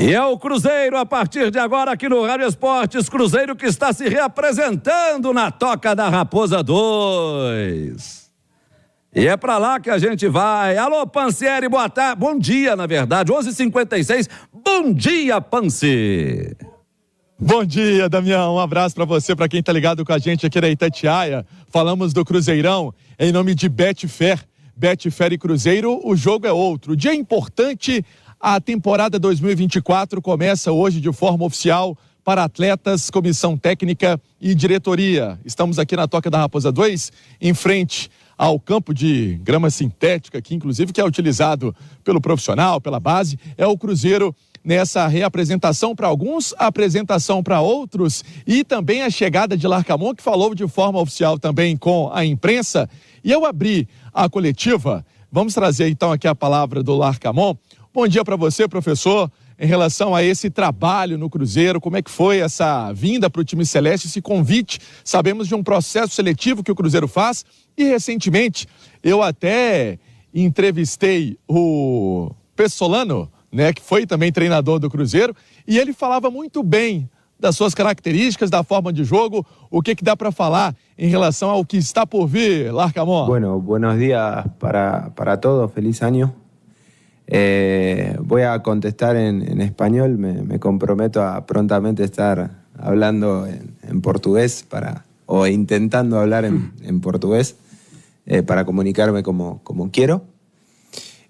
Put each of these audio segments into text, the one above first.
E é o Cruzeiro, a partir de agora, aqui no Rádio Esportes. Cruzeiro que está se reapresentando na Toca da Raposa 2. E é pra lá que a gente vai. Alô, Pansieri, boa tarde. Bom dia, na verdade, 11h56. Bom dia, Pansi. Bom dia, Damião. Um abraço para você, para quem tá ligado com a gente aqui da Itatiaia. Falamos do Cruzeirão em nome de Betfair. Betfair e Cruzeiro, o jogo é outro. Dia importante, a temporada 2024 começa hoje de forma oficial para atletas, comissão técnica e diretoria. Estamos aqui na Toca da Raposa 2, em frente ao campo de grama sintética, que inclusive que é utilizado pelo profissional, pela base. É o Cruzeiro nessa reapresentação para alguns, apresentação para outros, e também a chegada de Larcamon, que falou de forma oficial também com a imprensa. E eu abri a coletiva, vamos trazer então aqui a palavra do Larcamon. Bom dia para você, professor, em relação a esse trabalho no Cruzeiro, como é que foi essa vinda para o time celeste, esse convite? Sabemos de um processo seletivo que o Cruzeiro faz, e recentemente eu até entrevistei o Pessolano, né, que foi também treinador do Cruzeiro, e ele falava muito bem das suas características, da forma de jogo. O que dá para falar em relação ao que está por vir, Larcamon? Bueno, buenos días para todos, feliz año. Voy a contestar en español, me comprometo a prontamente estar hablando en portugués o intentando hablar en portugués para comunicarme como quiero.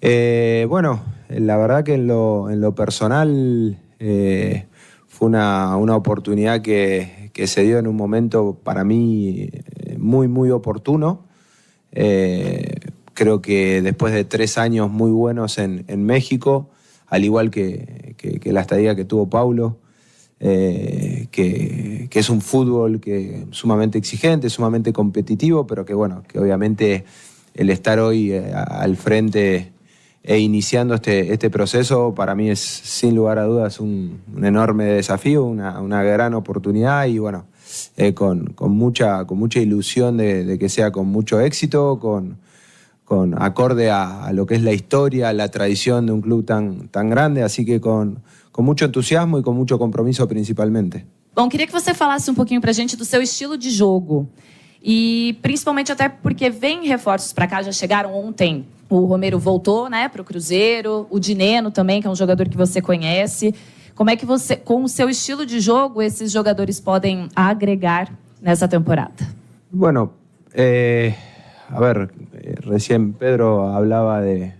Bueno, la verdad que en lo personal fue una oportunidad que se dio en un momento para mí muy oportuno. Creo que después de 3 años muy buenos en México, al igual que la estadía que tuvo Paulo, que es un fútbol sumamente exigente, sumamente competitivo, pero que bueno, que obviamente el estar hoy al frente iniciando este proceso para mí es sin lugar a dudas un enorme desafío, una gran oportunidad y bueno, con mucha ilusión de que sea con mucho éxito, acorde a lo que es la historia, la tradición de un club tan grande, así que con muito entusiasmo e com muito compromisso principalmente. Bom, queria que você falasse um pouquinho pra gente do seu estilo de jogo e principalmente até porque vem reforços para cá, já chegaram ontem. O Romero voltou, né, para o Cruzeiro, o Dineno também, que é um jogador que você conhece. Como é que você, com o seu estilo de jogo, esses jogadores podem agregar nessa temporada? Bueno, a ver, recién Pedro hablaba de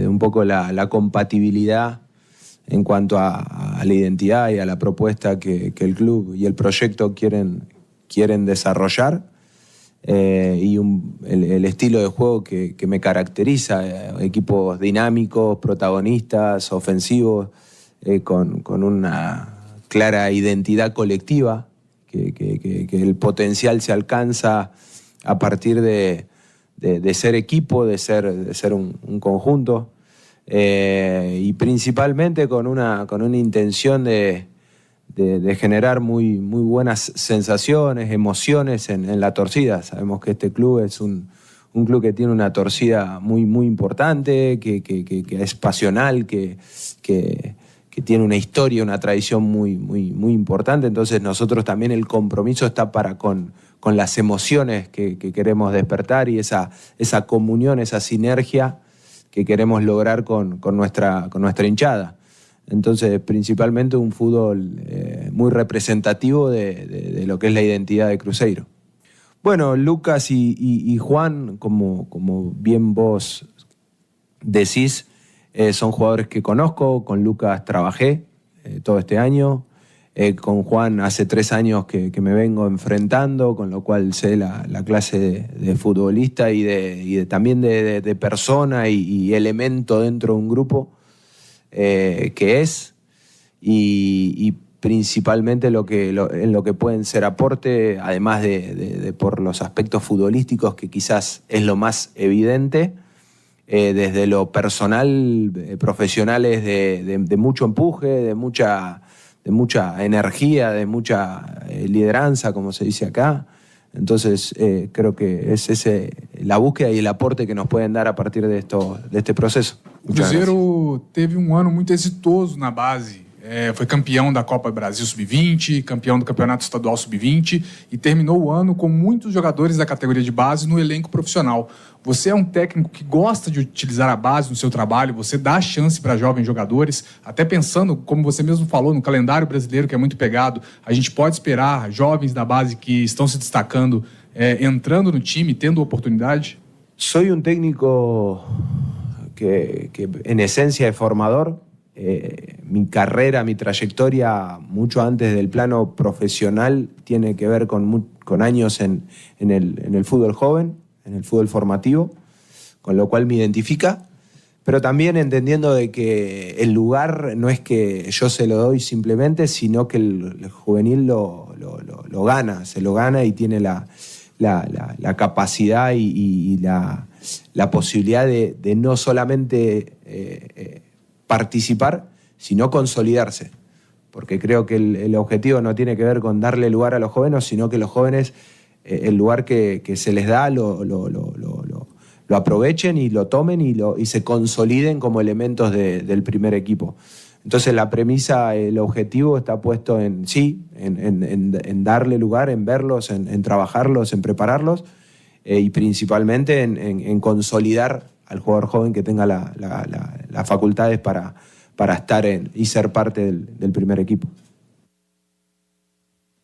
un poco la compatibilidad en cuanto a la identidad y a la propuesta que el club y el proyecto quieren desarrollar y el estilo de juego que me caracteriza, equipos dinámicos, protagonistas, ofensivos, con una clara identidad colectiva, que el potencial se alcanza a partir de ser equipo, de ser un conjunto. Y principalmente con una intención de generar muy buenas sensaciones, emociones en la torcida. Sabemos que este club es un club que tiene una torcida muy importante, que es pasional, que tiene una historia, una tradición muy importante. Entonces nosotros también el compromiso está con las emociones que queremos despertar y esa comunión, esa sinergia que queremos lograr con nuestra hinchada. Entonces, principalmente un fútbol muy representativo de lo que es la identidad de Cruzeiro. Bueno, Lucas y Juan, como bien vos decís, son jugadores que conozco. Con Lucas trabajé todo este año. Con Juan hace 3 años que me vengo enfrentando, con lo cual sé la clase de futbolista y también de persona y elemento dentro de un grupo que es, y principalmente en lo que pueden ser aporte, además de por los aspectos futbolísticos, que quizás es lo más evidente, desde lo personal, profesionales de mucho empuje, de mucha energía, de mucha lideranza, como se dice acá. Entonces, creo que es la búsqueda y el aporte que nos pueden dar a partir de este proceso. O Cruzeiro teve ano muito exitoso na base. foi campeão da Copa Brasil Sub-20, campeão do Campeonato Estadual Sub-20 e terminou o ano com muitos jogadores da categoria de base no elenco profissional. Você é um técnico que gosta de utilizar a base no seu trabalho, você dá chance para jovens jogadores, até pensando, como você mesmo falou, no calendário brasileiro que é muito pegado, a gente pode esperar jovens da base que estão se destacando, entrando no time, tendo oportunidade? Soy un técnico que en esencia es formador. Mi carrera, mi trayectoria, mucho antes del plano profesional, tiene que ver con años en el fútbol joven, en el fútbol formativo, con lo cual me identifica, pero también entendiendo de que el lugar no es que yo se lo doy simplemente, sino que el juvenil lo gana, se lo gana y tiene la capacidad y la posibilidad de no solamente participar, sino consolidarse. Porque creo que el objetivo no tiene que ver con darle lugar a los jóvenes, sino que los jóvenes, el lugar que se les da, lo aprovechen y lo tomen y se consoliden como elementos del primer equipo. Entonces la premisa, el objetivo está puesto en darle lugar, en verlos, en trabajarlos, en prepararlos y principalmente en consolidar al jugador joven que tenga las faculdades para estar y ser parte del primer equipo.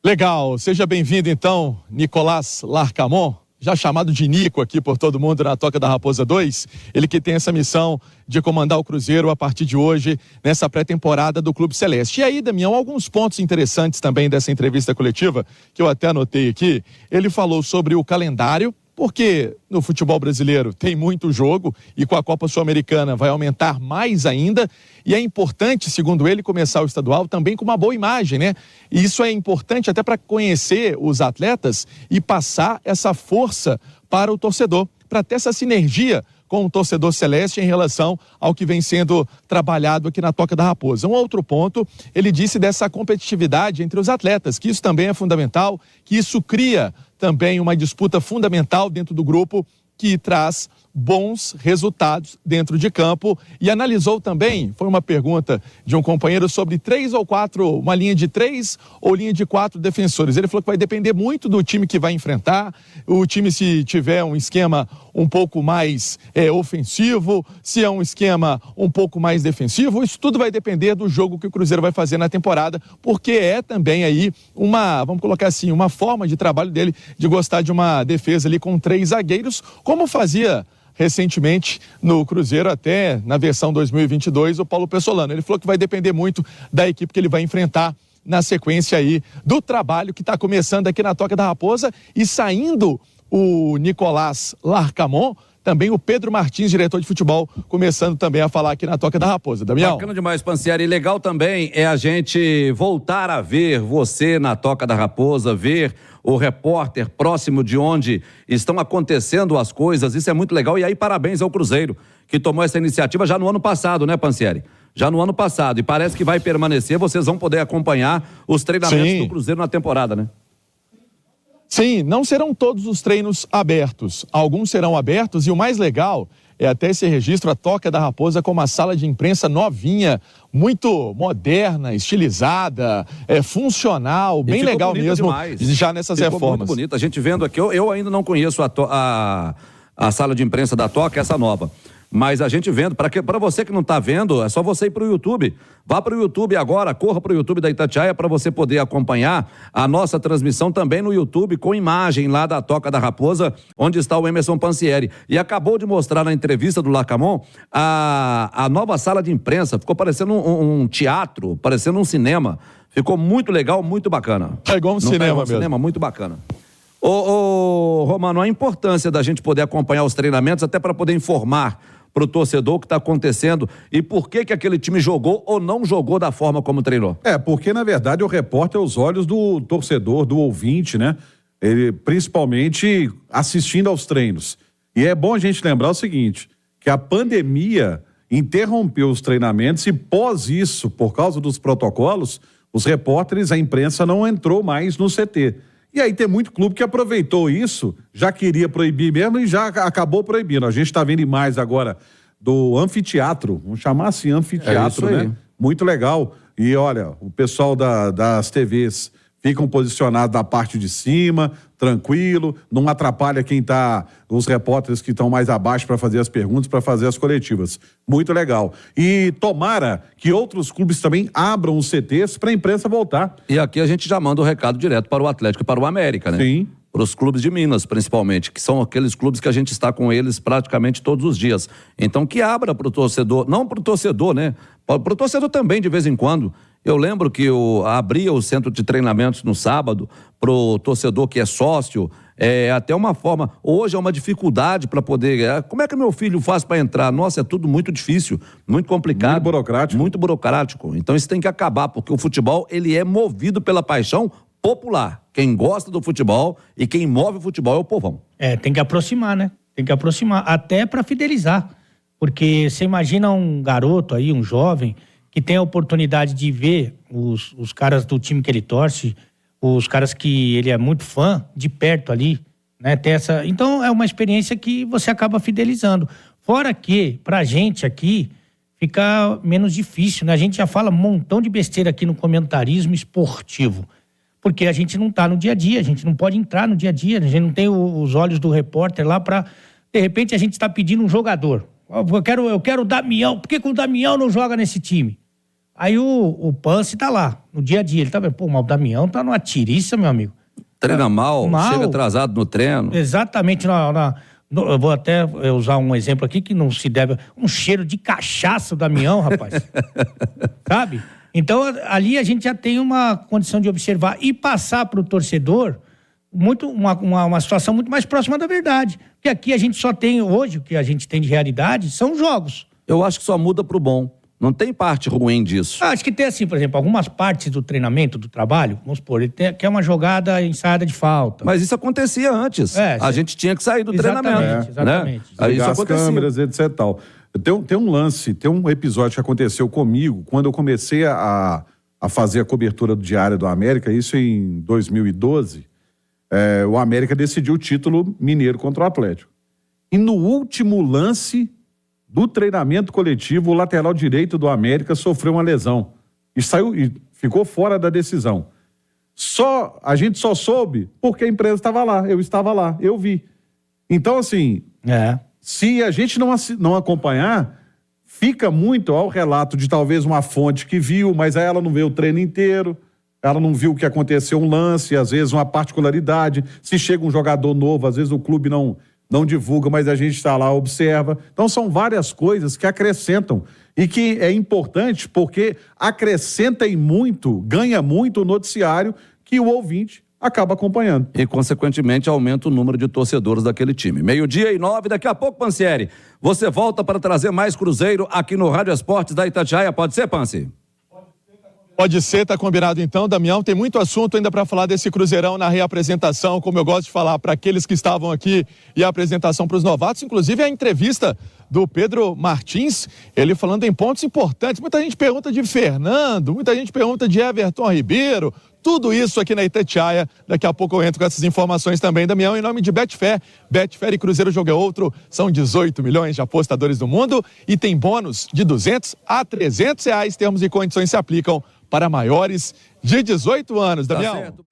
Legal, seja bem-vindo então, Nicolás Larcamón, já chamado de Nico aqui por todo mundo na Toca da Raposa 2, ele que tem essa missão de comandar o Cruzeiro a partir de hoje, nessa pré-temporada do Clube Celeste. E aí, Damião, alguns pontos interessantes também dessa entrevista coletiva, que eu até anotei aqui. Ele falou sobre o calendário, porque no futebol brasileiro tem muito jogo e com a Copa Sul-Americana vai aumentar mais ainda. E é importante, segundo ele, começar o estadual também com uma boa imagem, né? E isso é importante até para conhecer os atletas e passar essa força para o torcedor, para ter essa sinergia com o torcedor celeste em relação ao que vem sendo trabalhado aqui na Toca da Raposa. Um outro ponto, ele disse dessa competitividade entre os atletas, que isso também é fundamental, que isso cria também uma disputa fundamental dentro do grupo que traz bons resultados dentro de campo. E analisou também, foi uma pergunta de um companheiro sobre 3 ou 4, uma linha de 3 ou linha de 4 defensores. Ele falou que vai depender muito do time que vai enfrentar, o time se tiver um esquema um pouco mais ofensivo, se é um esquema um pouco mais defensivo, isso tudo vai depender do jogo que o Cruzeiro vai fazer na temporada, porque é também aí uma, vamos colocar assim, uma forma de trabalho dele de gostar de uma defesa ali com 3 zagueiros, como fazia recentemente no Cruzeiro, até na versão 2022, o Paulo Pessolano. Ele falou que vai depender muito da equipe que ele vai enfrentar na sequência aí do trabalho que está começando aqui na Toca da Raposa. E saindo o Nicolás Larcamón, também o Pedro Martins, diretor de futebol, começando também a falar aqui na Toca da Raposa. Damião? Bacana demais, Pansieri. E legal também é a gente voltar a ver você na Toca da Raposa, ver o repórter próximo de onde estão acontecendo as coisas. Isso é muito legal. E aí, parabéns ao Cruzeiro, que tomou essa iniciativa já no ano passado, né, Pansieri? Já no ano passado. E parece que vai permanecer. Vocês vão poder acompanhar os treinamentos do Cruzeiro na temporada, né? Sim, não serão todos os treinos abertos. Alguns serão abertos e o mais legal é até esse registro, a Toca da Raposa com uma sala de imprensa novinha, muito moderna, estilizada, funcional, bem legal mesmo, demais. Já nessas reformas. Muito bonito, a gente vendo aqui, eu ainda não conheço a sala de imprensa da Toca, essa nova. Mas a gente vendo, para você que não está vendo, é só você ir para o YouTube. Vá para o YouTube agora, corra para o YouTube da Itatiaia para você poder acompanhar a nossa transmissão também no YouTube com imagem lá da Toca da Raposa, onde está o Emerson Pansieri. E acabou de mostrar na entrevista do Larcamón a nova sala de imprensa. Ficou parecendo um teatro, parecendo um cinema. Ficou muito legal, muito bacana. É igual um cinema mesmo. Cinema muito bacana. Ô, Romano, a importância da gente poder acompanhar os treinamentos até para poder informar para o torcedor o que está acontecendo e por que aquele time jogou ou não jogou da forma como treinou. Porque na verdade o repórter é os olhos do torcedor, do ouvinte, né? Ele principalmente assistindo aos treinos. E é bom a gente lembrar o seguinte, que a pandemia interrompeu os treinamentos e pós isso, por causa dos protocolos, os repórteres, a imprensa não entrou mais no CT. E aí tem muito clube que aproveitou isso, já queria proibir mesmo e já acabou proibindo. A gente está vendo mais agora do anfiteatro, vamos chamar assim, anfiteatro, né? Muito legal. E olha, o pessoal das TVs ficam posicionados na parte de cima, tranquilo, não atrapalha os repórteres que estão mais abaixo para fazer as perguntas, para fazer as coletivas. Muito legal. E tomara que outros clubes também abram os CTs para a imprensa voltar. E aqui a gente já manda o recado direto para o Atlético e para o América, né? Sim. Para os clubes de Minas, principalmente, que são aqueles clubes que a gente está com eles praticamente todos os dias. Então, que abra para o torcedor, não para o torcedor, né? Para o torcedor também, de vez em quando. Eu lembro que eu abria o centro de treinamentos no sábado para o torcedor que é sócio. É até uma forma. Hoje é uma dificuldade para poder. Como é que meu filho faz para entrar? Nossa, é tudo muito difícil, muito complicado. Muito burocrático. Muito burocrático. Então isso tem que acabar, porque o futebol ele é movido pela paixão popular. Quem gosta do futebol e quem move o futebol é o povão. Tem que aproximar, né? Tem que aproximar, até para fidelizar. Porque você imagina um garoto aí, um jovem, que tem a oportunidade de ver os caras do time que ele torce, os caras que ele é muito fã, de perto ali, né? Então é uma experiência que você acaba fidelizando. Fora que, pra gente aqui, fica menos difícil, né? A gente já fala um montão de besteira aqui no comentarismo esportivo. Porque a gente não tá no dia a dia, a gente não pode entrar no dia a dia, a gente não tem os olhos do repórter lá pra... De repente a gente está pedindo um jogador. Eu quero o Damião, por que o Damião não joga nesse time? Aí o Pance tá lá, no dia a dia, ele tá vendo, mas o Damião tá numa tiriça, meu amigo. Treina mal, chega atrasado no treino. Exatamente, eu vou até usar um exemplo aqui que não se deve... Um cheiro de cachaça o Damião, rapaz. Sabe? Então, ali a gente já tem uma condição de observar e passar para o torcedor uma situação muito mais próxima da verdade. Porque aqui a gente só tem, hoje, o que a gente tem de realidade são jogos. Eu acho que só muda pro bom. Não tem parte ruim disso. Acho que tem assim, por exemplo, algumas partes do treinamento, do trabalho, vamos supor, ele quer uma jogada ensaiada de falta. Mas isso acontecia antes. A gente tinha que sair do treinamento. Exatamente. Aí isso as acontecia. câmeras, etc e tal. Tem um episódio que aconteceu comigo quando eu comecei a fazer a cobertura do Diário do América, isso em 2012. O América decidiu o título mineiro contra o Atlético. E no último lance do treinamento coletivo, o lateral direito do América sofreu uma lesão. E ficou fora da decisão. A gente só soube porque a empresa estava lá, eu estava lá, eu vi. Então, assim... Se a gente não acompanhar, fica muito ao relato de talvez uma fonte que viu, mas aí ela não vê o treino inteiro, ela não viu o que aconteceu, um lance, às vezes uma particularidade. Se chega um jogador novo, às vezes o clube não divulga, mas a gente está lá, observa. Então são várias coisas que acrescentam e que é importante porque acrescenta em muito, ganha muito o noticiário que o ouvinte acaba acompanhando. E, consequentemente, aumenta o número de torcedores daquele time. 12:09, daqui a pouco, Pancieri, você volta para trazer mais Cruzeiro aqui no Rádio Esportes da Itatiaia. Pode ser, Panci? Pode ser, tá combinado então, Damião. Tem muito assunto ainda para falar desse Cruzeirão na reapresentação, como eu gosto de falar para aqueles que estavam aqui e a apresentação para os novatos, inclusive a entrevista do Pedro Martins, ele falando em pontos importantes. Muita gente pergunta de Fernando, muita gente pergunta de Everton Ribeiro, tudo isso aqui na Itatiaia. Daqui a pouco eu entro com essas informações também, Damião, em nome de Betfair. Betfair e Cruzeiro Jogo é Outro, são 18 milhões de apostadores do mundo e tem bônus de R$200 a R$300. Termos e condições se aplicam para maiores de 18 anos, Damião. Tá certo.